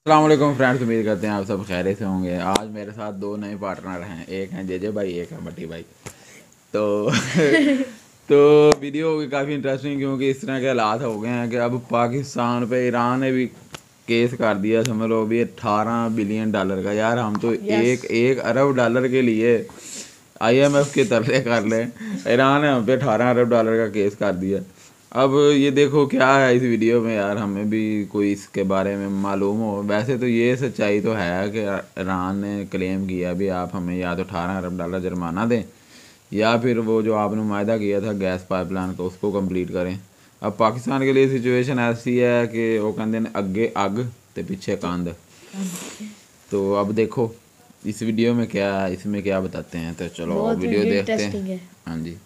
अस्सलाम वालेकुम फ्रेंड्स, उम्मीद करते हैं आप सब खैरियत से होंगे। आज मेरे साथ दो नए पार्टनर हैं, एक हैं जेजे भाई, एक है मटी भाई। तो तो वीडियो होगी काफ़ी इंटरेस्टिंग, क्योंकि इस तरह के हालात हो गए हैं कि अब पाकिस्तान पे ईरान ने भी केस कर दिया, समझ लो अभी $18 बिलियन का। यार हम तो यस। एक एक अरब डॉलर के लिए IMF के तरले कर लें, ईरान ने हम पे $18 अरब का केस कर दिया। अब ये देखो क्या है इस वीडियो में, यार हमें भी कोई इसके बारे में मालूम हो। वैसे तो ये सच्चाई तो है कि ईरान ने क्लेम किया भी आप हमें या तो $18 अरब जुर्माना दें, या फिर वो जो आपने मुआहदा किया था गैस पाइपलाइन का उसको कंप्लीट करें। अब पाकिस्तान के लिए सिचुएशन ऐसी है कि वो कहते हैं अगे अग ते पीछे कंध। तो अब देखो इस वीडियो में क्या, इसमें क्या बताते हैं, तो चलो बहुत वीडियो देखते हैं। इंटरेस्टिंग है। हाँ जी।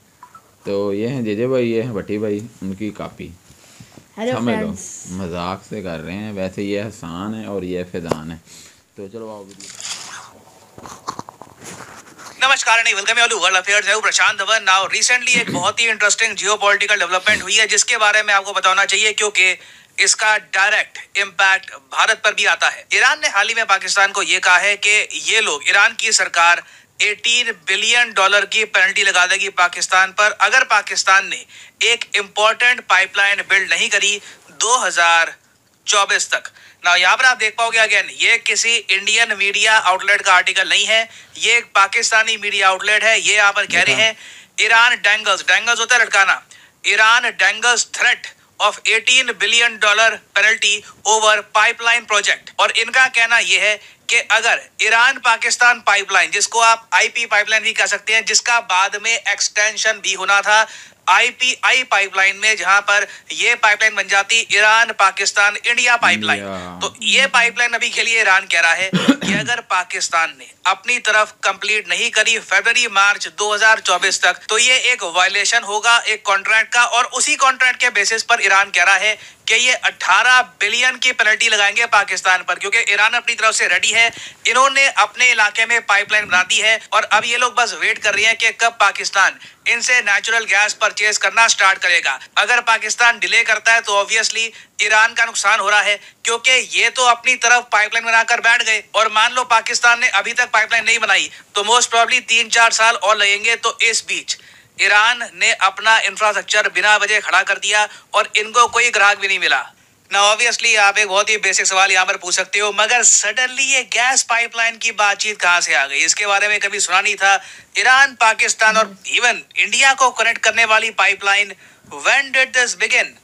तो ये हैं जेजे भाई, ये हैं भट्टी भाई, उनकी कापी। हेलो समझ लो फ्रेंड्स। मजाक से कर रहे हैं, वैसे ये हसान है और ये फैजान है। तो चलो आओ वीडियो। नमस्कार नहीं वेलकम ऑल वर्ल्ड अफेयर्स है प्रशांत धवन। नाउ रिसेंटली एक बहुत ही इंटरेस्टिंग जियोपॉलिटिकल डेवलपमेंट हुई है जिसके बारे में आपको बताना चाहिए, क्योंकि इसका डायरेक्ट इम्पैक्ट भारत पर भी आता है। ईरान ने हाल ही में पाकिस्तान को यह कहा है कि ये लोग, ईरान की सरकार $18 बिलियन की पेनल्टी लगा देगी पाकिस्तान पर अगर पाकिस्तान ने एक इंपॉर्टेंट पाइपलाइन बिल्ड नहीं करी 2024 तक। ना यहाँ पर आप देख पाओगे, अगेन ये किसी इंडियन मीडिया आउटलेट का आर्टिकल नहीं है, ये एक पाकिस्तानी मीडिया आउटलेट है। ये यहाँ पर कह रहे देखा। हैं ईरान डेंगल्स होता है लटकाना, Iran dangles threat of $18 billion penalty over pipeline project. और इनका कहना यह है कि अगर ईरान पाकिस्तान पाइपलाइन, जिसको आप IP पाइपलाइन भी कह सकते हैं, जिसका बाद में एक्सटेंशन भी होना था IPI पाइपलाइन में, जहां पर ये पाइपलाइन बन जाती Iran Pakistan India pipeline. India. तो ये पाइपलाइन अभी के लिए ईरान कह रहा है कि अगर पाकिस्तान ने अपनी तरफ कंप्लीट नहीं करी फरवरी मार्च 2024 तक, तो ये एक वायलेशन होगा एक कॉन्ट्रैक्ट का। और उसी कॉन्ट्रैक्ट के बेसिस पर ईरान कह रहा है कि ये 18 बिलियन की पेनल्टी लगाएंगे पाकिस्तान पर, क्योंकि ईरान अपनी तरफ से रेडी है। इन्होंने अपने इलाके में पाइपलाइन बना दी है और अब ये लोग बस वेट कर रहे हैं कि कब पाकिस्तान इनसे नेचुरल गैस परचेज करना स्टार्ट करेगा। अगर पाकिस्तान डिले करता है तो ऑब्वियसली ईरान का नुकसान हो रहा है, क्योंकि ये तो अपनी तरफ पाइपलाइन बनाकर बैठ गए। और मान लो पाकिस्तान ने अभी तक पाइपलाइन नहीं बनाई तो मोस्ट प्रोबेबली 3-4 साल और लगेंगे। तो इस बीच ईरान ने अपना इंफ्रास्ट्रक्चर बिना वजह खड़ा कर दिया और इनको कोई ग्राहक भी नहीं मिला ना। ऑब्वियसली आप एक बहुत ही बेसिक सवाल यहाँ पर पूछ सकते हो, मगर सडनली ये गैस पाइपलाइन की बातचीत कहाँ से आ गई? इसके बारे में कभी सुना नहीं था। ईरान पाकिस्तान और इवन इंडिया को कनेक्ट करने वाली pipeline, when did this begin?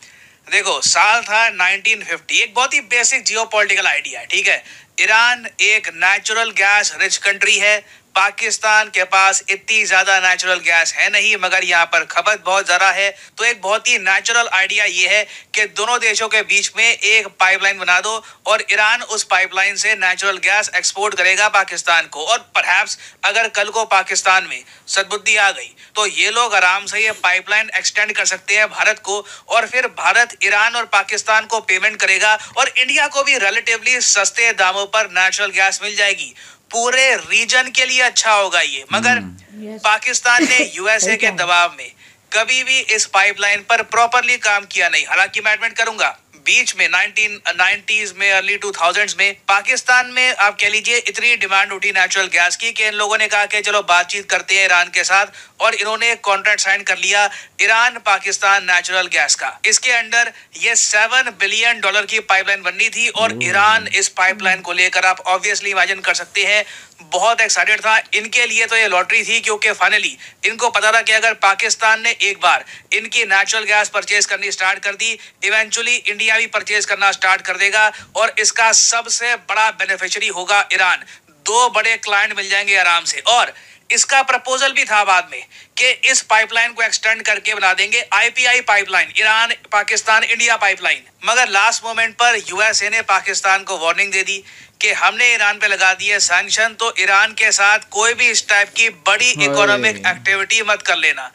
देखो साल था 1950। एक बहुत ही बेसिक जियोपॉलिटिकल आइडिया है, ठीक है। ईरान एक नेचुरल गैस रिच कंट्री है। पाकिस्तान के पास इतनी ज्यादा नेचुरल गैस है नहीं, मगर यहाँ पर खपत बहुत ज्यादा है। तो एक बहुत ही नेचुरल आइडिया ये है कि दोनों देशों के बीच में एक पाइपलाइन बना दो और ईरान उस पाइपलाइन से नेचुरल गैस एक्सपोर्ट करेगा पाकिस्तान को। और परहैप्स अगर कल को पाकिस्तान में सद्बुद्धि आ गई तो ये लोग आराम से ये पाइपलाइन एक्सटेंड कर सकते हैं भारत को, और फिर भारत ईरान और पाकिस्तान को पेमेंट करेगा और इंडिया को भी रिलेटिवली सस्ते दामों पर नेचुरल गैस मिल जाएगी। पूरे रीजन के लिए अच्छा होगा ये। मगर यस। पाकिस्तान ने USA के दबाव में कभी भी इस पाइपलाइन पर प्रॉपरली काम किया नहीं। हालांकि मैं एडमिट करूंगा बीच में 1990s में, अर्ली 2000s में पाकिस्तान में आप कह लीजिए इतनी डिमांड उठी नेचुरल गैस की कि इन लोगों ने कहा कि चलो बातचीत करते हैं ईरान के साथ, और इन्होंने एक कॉन्ट्रैक्ट साइन कर लिया ईरान पाकिस्तान नेचुरल गैस का। इसके अंडर ये $7 बिलियन की पाइपलाइन बननी थी और ईरान इस पाइपलाइन को लेकर आप ऑब्वियसली इमेजिन कर सकते हैं बहुत एक्साइटेड था। इनके लिए तो ये लॉटरी थी, क्योंकि फाइनली इनको पता था कि अगर पाकिस्तान ने एक बार इनकी नेचुरल गैस परचेज करनी स्टार्ट कर दी, इवेंचुअली इंडिया भी परचेज करना स्टार्ट कर देगा और इसका सबसे बड़ा बेनिफिशियरी होगा ईरान। दो बड़े क्लाइंट मिल जाएंगे आराम से। और इसका प्रपोजल भी था बाद में कि इस पाइपलाइन को एक्सटेंड करके बना देंगे IPI pipeline, Iran Pakistan India pipeline. मगर लास्ट मोमेंट पर USA ने पाकिस्तान को वार्निंग दे दी कि हमने ईरान पे लगा दिए सैंक्शन, तो ईरान के साथ कोई भी इस टाइप की बड़ी इकोनॉमिक एक्टिविटी मत कर लेना।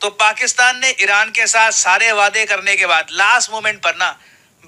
तो पाकिस्तान ने ईरान के साथ सारे वादे करने के बाद लास्ट मोमेंट पर ना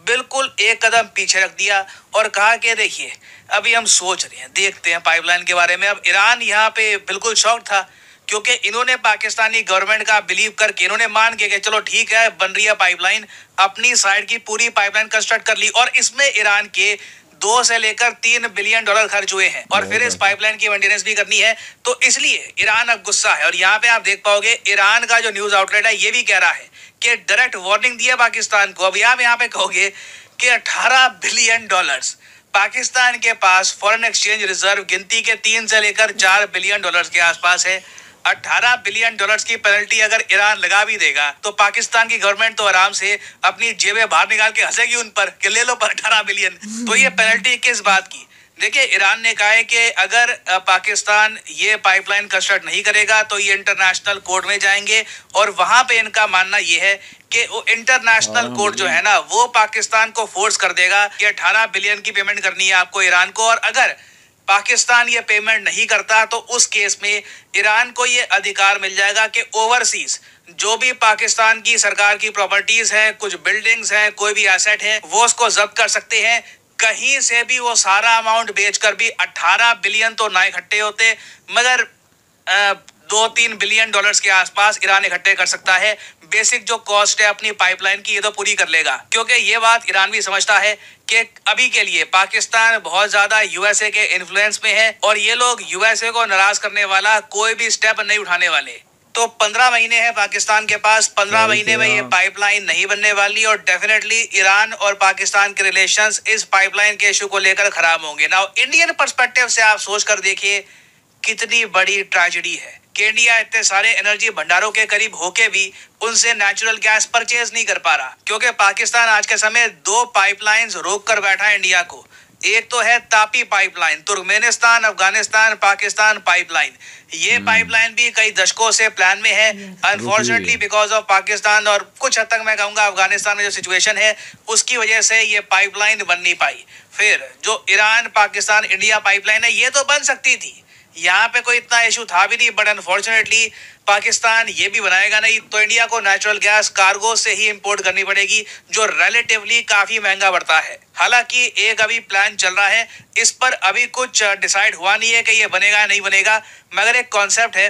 बिल्कुल एक कदम पीछे रख दिया और कहा कि देखिए अभी हम सोच रहे हैं, देखते हैं पाइपलाइन के बारे में। अब ईरान यहाँ पे बिल्कुल शॉक था, क्योंकि इन्होंने पाकिस्तानी गवर्नमेंट का बिलीव करके, इन्होंने मान के कि चलो ठीक है बन रही है पाइपलाइन, अपनी साइड की पूरी पाइपलाइन कंस्ट्रक्ट कर ली और इसमें ईरान के 2 से लेकर 3 बिलियन डॉलर खर्च हुए हैं और फिर इस पाइपलाइन की मेंटेनेंस भी करनी है। तो इसलिए ईरान अब गुस्सा है और यहाँ पे आप देख पाओगे ईरान का जो न्यूज आउटलेट है ये भी कह रहा है कि डायरेक्ट वार्निंग दी है पाकिस्तान को। अब आप यहाँ पे कहोगे कि 18 बिलियन डॉलर्स पाकिस्तान के पास फॉरेन एक्सचेंज रिजर्व गिनती के 3 से लेकर 4 बिलियन डॉलर्स के आसपास है। 18 बिलियन डॉलर्स की पेनल्टी अगर ईरान लगा भी देगा तो पाकिस्तान की गवर्नमेंट तो आराम से अपनी जेबें बाहर निकाल के हंसेगी उन पर कि ले लो 18 बिलियन। तो ये पेनल्टी किस बात की? देखिए, ईरान ने कहा है कि अगर पाकिस्तान ये पाइपलाइन कंस्ट्रक्ट नहीं करेगा तो ये इंटरनेशनल कोर्ट में जाएंगे और वहां पे इनका मानना ये है कि वो इंटरनेशनल कोर्ट जो है ना वो पाकिस्तान को फोर्स कर देगा कि 18 बिलियन की पेमेंट करनी है आपको ईरान को, और अगर पाकिस्तान ये पेमेंट नहीं करता तो उस केस में ईरान को ये अधिकार मिल जाएगा कि ओवरसीज जो भी पाकिस्तान की सरकार की प्रॉपर्टीज है, कुछ बिल्डिंग्स हैं, कोई भी एसेट है, वो उसको जब्त कर सकते हैं। कहीं से भी वो सारा अमाउंट बेचकर भी 18 बिलियन तो ना इकट्ठे होते, मगर 2-3 बिलियन डॉलर्स के आसपास ईरान इकट्ठे कर सकता है। बेसिक जो कॉस्ट है अपनी पाइपलाइन की ये तो पूरी कर लेगा, क्योंकि ये बात ईरान भी समझता है कि अभी के लिए पाकिस्तान बहुत ज्यादा यूएसए के इन्फ्लुएंस में है और ये लोग यूएसए को नाराज करने वाला कोई भी स्टेप नहीं उठाने वाले। तो 15 महीने हैं पाकिस्तान के पास, 15 महीने में ये पाइपलाइन नहीं बनने वाली और डेफिनेटली ईरान और पाकिस्तान के रिलेशंस इस पाइपलाइन के इशू को लेकर खराब होंगे। नाउ इंडियन पर्सपेक्टिव से आप सोच कर देखिए कितनी बड़ी ट्रेजेडी है कि इंडिया इतने सारे एनर्जी भंडारों के करीब होके भी उनसे नेचुरल गैस परचेज नहीं कर पा रहा, क्योंकि पाकिस्तान आज के समय 2 पाइपलाइंस रोक कर बैठा है इंडिया को। एक तो है Tapi pipeline, Turkmenistan Afghanistan Pakistan pipeline. ये पाइपलाइन भी कई दशकों से प्लान में है, अनफॉर्चुनेटली बिकॉज ऑफ पाकिस्तान और कुछ हद तक मैं कहूंगा अफगानिस्तान में जो सिचुएशन है उसकी वजह से ये पाइपलाइन बन नहीं पाई। फिर जो ईरान पाकिस्तान इंडिया पाइपलाइन है ये तो बन सकती थी, यहाँ पे कोई इतना इशू था भी नहीं, बट अनफॉर्चुनेटली पाकिस्तान ये भी बनाएगा नहीं तो इंडिया को नेचुरल गैस कार्गो से ही इंपोर्ट करनी पड़ेगी, जो रिलेटिवली काफी महंगा पड़ता है। हालांकि एक अभी प्लान चल रहा है, इस पर अभी कुछ डिसाइड हुआ नहीं है कि ये बनेगा या नहीं बनेगा, मगर एक कॉन्सेप्ट है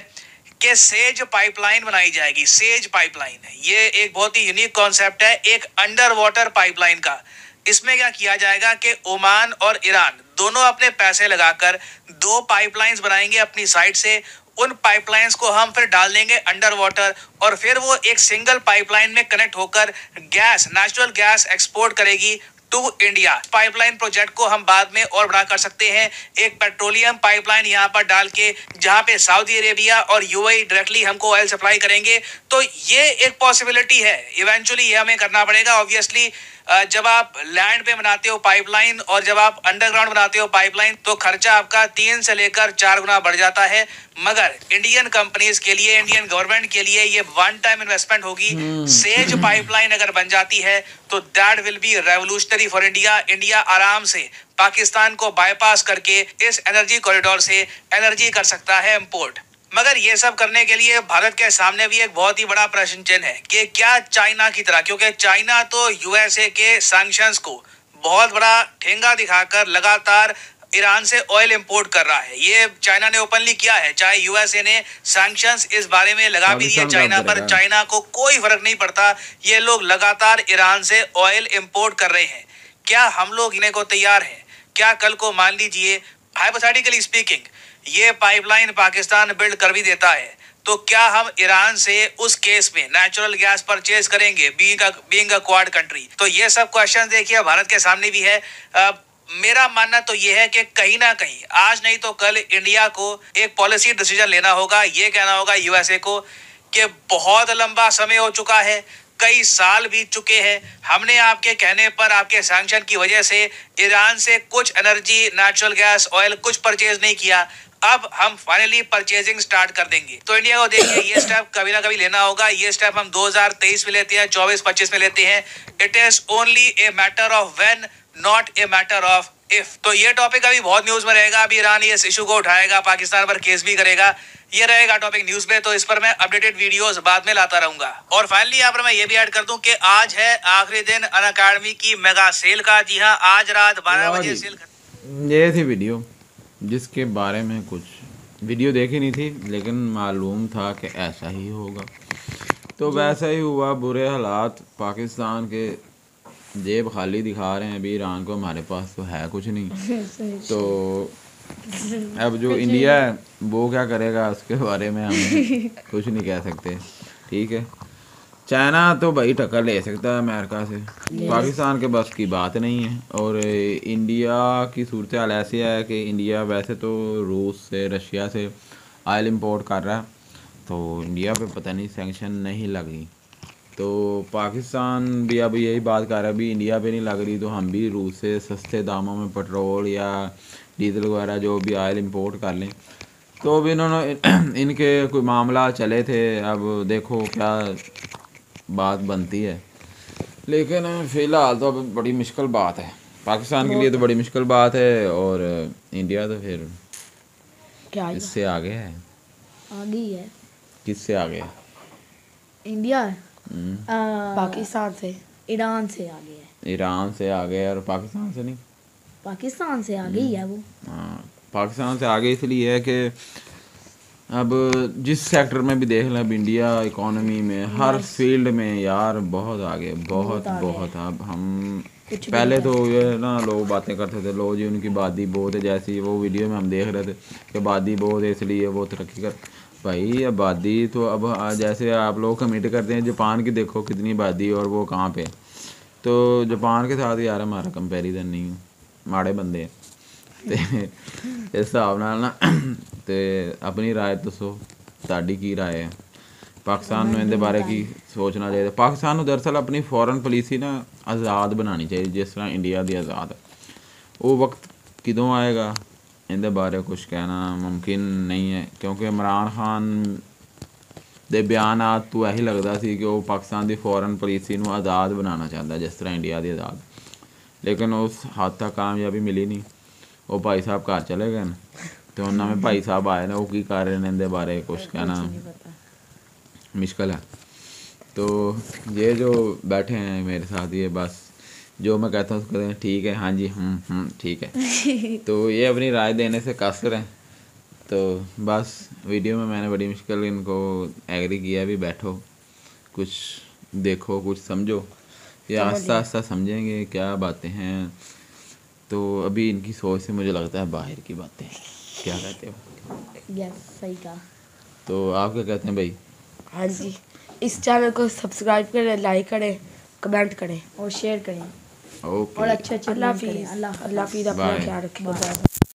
कि सेज पाइपलाइन बनाई जाएगी। सेज पाइपलाइन ये एक बहुत ही यूनिक कॉन्सेप्ट है, एक अंडर वाटर पाइपलाइन का। इसमें क्या किया जाएगा कि ओमान और ईरान दोनों अपने पैसे लगाकर 2 पाइपलाइंस बनाएंगे अपनी साइड से। उन पाइपलाइंस को हम फिर डाल देंगे अंडर वाटर और फिर वो एक सिंगल पाइपलाइन में कनेक्ट होकर गैस, नेचुरल गैस एक्सपोर्ट करेगी टू इंडिया। पाइपलाइन प्रोजेक्ट को हम बाद में और बड़ा कर सकते हैं, एक पेट्रोलियम पाइपलाइन यहाँ पर डाल के जहाँ पे सऊदी अरेबिया और यूएई डायरेक्टली हमको ऑयल सप्लाई करेंगे। तो ये एक पॉसिबिलिटी है, इवेंचुअली ये हमें करना पड़ेगा। ऑब्वियसली जब आप लैंड पे बनाते हो पाइपलाइन और जब आप अंडरग्राउंड बनाते हो पाइपलाइन तो खर्चा आपका 3 से लेकर 4 गुना बढ़ जाता है, मगर इंडियन कंपनीज के लिए, इंडियन गवर्नमेंट के लिए ये वन टाइम इन्वेस्टमेंट होगी। सेज पाइपलाइन अगर बन जाती है तो that will be revolutionary for India. India आराम से पाकिस्तान को बाईपास करके इस एनर्जी कॉरिडोर से एनर्जी कर सकता है इंपोर्ट। मगर ये सब करने के लिए भारत के सामने भी एक बहुत ही बड़ा प्रश्न चिन्ह है कि क्या चाइना की तरह, क्योंकि चाइना तो यूएसए के सैंक्शंस को बहुत बड़ा ठेंगा दिखाकर लगातार ईरान से ऑयल इंपोर्ट कर रहा है। ये चाइना ने ओपनली किया है, चाहे यूएसए ने सैंक्शंस इस बारे में लगा भी दिए चाइना पर, चाइना को कोई फर्क नहीं पड़ता। ये लोग लगातार ईरान से ऑयल इंपोर्ट कर रहे हैं। क्या हम लोग इन्हें को तैयार हैं? क्या कल को मान लीजिए हाइपोथेटिकली स्पीकिंग ये पाइपलाइन पाकिस्तान बिल्ड कर भी देता है तो क्या हम ईरान से उस केस में नेचुरल गैस परचेज करेंगे बीइंग अ क्वाड कंट्री? तो ये सब क्वेश्चन देखिए भारत के सामने भी है। मेरा मानना तो ये है कि कहीं ना कहीं आज नहीं तो कल इंडिया को एक पॉलिसी डिसीजन लेना होगा। ये कहना होगा यूएसए को कि बहुत लंबा समय हो चुका है, कई साल बीत चुके हैं, हमने आपके कहने पर, आपके सैंक्शन की वजह से ईरान से कुछ एनर्जी, नेचुरल गैस, ऑयल कुछ परचेज नहीं किया, अब हम फाइनली परचेजिंग स्टार्ट कर देंगे। तो इंडिया को देखिए ये स्टेप कभी ना कभी लेना होगा। ये स्टेप हम 2023 में लेते हैं, 24-25 में लेते हैं। It is only a matter of when, not a matter of if. तो ये टॉपिक अभी बहुत न्यूज में रहेगा। अभी ईरान इस इशू को उठाएगा, पाकिस्तान पर केस भी करेगा, ये रहेगा टॉपिक न्यूज में। तो इस पर मैं अपडेटेड वीडियोस बाद में लाता रहूंगा। और फाइनली यहाँ पर मैं ये भी ऐड कर दूं कि आज है आखिरी दिन अनअकैडमी की मेगा सेल का। जी हाँ, आज रात 12 बजे सेल। ये थी वीडियो जिसके बारे में कुछ वीडियो देखी नहीं थी, लेकिन मालूम था कि ऐसा ही होगा, तो वैसा ही हुआ। बुरे हालात पाकिस्तान के जेब खाली दिखा रहे हैं अभी ईरान को, हमारे पास तो है कुछ नहीं। तो अब जो इंडिया है वो क्या करेगा उसके बारे में हम कुछ नहीं कह सकते, ठीक है। चाइना तो भाई टक्कर ले सकता है अमेरिका से, पाकिस्तान के बस की बात नहीं है। और इंडिया की सूरत हाल ऐसी है कि इंडिया वैसे तो रूस से रशिया से ऑयल इंपोर्ट कर रहा है, तो इंडिया पे पता नहीं सैंक्शन नहीं लगी। तो पाकिस्तान भी अब यही बात कर रहा है, अभी इंडिया पे नहीं लग रही तो हम भी रूस से सस्ते दामों में पेट्रोल या डीजल वगैरह जो भी ऑयल इंपोर्ट कर लें। तो अब इन्होंने इनके कोई मामला चले थे, अब देखो क्या बात बनती है। लेकिन फ़िलहाल तो अब बड़ी मुश्किल बात है, पाकिस्तान के लिए तो बड़ी मुश्किल बात है, और इंडिया तो फिर क्या इससे आगे है। आगे ही है। किससे आगे है? इंडिया पाकिस्तान से, ईरान से आगे है। ईरान से आगे है और पाकिस्तान से नहीं। पाकिस्तान से आगे ही है वो। हाँ, पाकिस्तान से आगे इसलिए है कि अब जिस सेक्टर में भी देख लें, अब इंडिया इकोनॉमी में हर फील्ड में यार बहुत आगे, बहुत बहुत। अब हम पहले तो ये ना लोग बातें करते थे, लो जी उनकी आबादी बहुत है, जैसी वो वीडियो में हम देख रहे थे कि आबादी बहुत है इसलिए वो तरक्की कर। भाई आबादी तो अब जैसे आप लोग कमेंट करते हैं जापान की देखो कितनी आबादी और वो कहाँ पे, तो जापान के साथ यार हमारा कंपैरिजन नहीं है, माड़े बंदे हैं। ते इस हिसाब नाल ना ते अपनी राय दसो ਤੁਹਾਡੀ ਕੀ राय है? पाकिस्तान ਨੂੰ ਇਹਦੇ ਬਾਰੇ ਕੀ ਸੋਚਣਾ ਚਾਹੀਦਾ? ਪਾਕਿस्तान ਨੂੰ ਦਰਅਸਲ ਆਪਣੀ ਫੋਰਨ ਪਾਲਿਸੀ ਨਾ ਆਜ਼ਾਦ ਬਣਾਉਣੀ ਚਾਹੀਦੀ, ਜਿਸ ਤਰ੍ਹਾਂ ਇੰਡੀਆ ਦੀ ਆਜ਼ਾਦ। ਉਹ ਵਕਤ ਕਦੋਂ ਆਏਗਾ ਇਹਦੇ ਬਾਰੇ ਕੁਝ ਕਹਿਣਾ ਮੁਮਕਿਨ ਨਹੀਂ ਹੈ, ਕਿਉਂਕਿ ਇਮਰਾਨ ਖਾਨ ਦੇ ਬਿਆਨਾਤ ਤੋਂ ਇਹੀ ਲੱਗਦਾ ਸੀ ਕਿ ਉਹ ਪਾਕਿस्तान ਦੀ ਫੋਰਨ ਪਾਲਿਸੀ ਨੂੰ ਆਜ਼ਾਦ ਬਣਾਉਣਾ ਚਾਹੁੰਦਾ ਜਿਸ ਤਰ੍ਹਾਂ ਇੰਡੀਆ ਦੀ ਆਜ਼ਾਦ, ਲੇਕਿਨ ਉਸ ਹੱਦ ਤੱਕ ਕਾਮਯਾਬੀ ਮਿਲੀ ਨਹੀਂ। ਉਹ ਭਾਈ ਸਾਹਿਬ ਘਰ ਚਲੇ ਗਏ तो उन्होंने भाई साहब आए ना वो की कर रहे हैं इनके बारे कुछ कहना मुश्किल है। तो ये जो बैठे हैं मेरे साथ ये बस जो मैं कहता हूँ उसको कहते हैं ठीक है, हाँ जी ठीक है। तो ये अपनी राय देने से कासर हैं। तो बस वीडियो में मैंने बड़ी मुश्किल इनको एग्री किया भी बैठो कुछ देखो कुछ समझो, ये आस्ता आस्ता समझेंगे क्या बातें हैं। तो अभी इनकी सोच से मुझे लगता है बाहर की बातें, क्या कहते हो? यस सही कहा। तो आप क्या कहते हैं भाई? हाँ जी, इस चैनल को सब्सक्राइब करें, लाइक करें, कमेंट करें और शेयर करें ओके और अच्छे अल्लाह हाफिज़। अपना ख्याल रखें।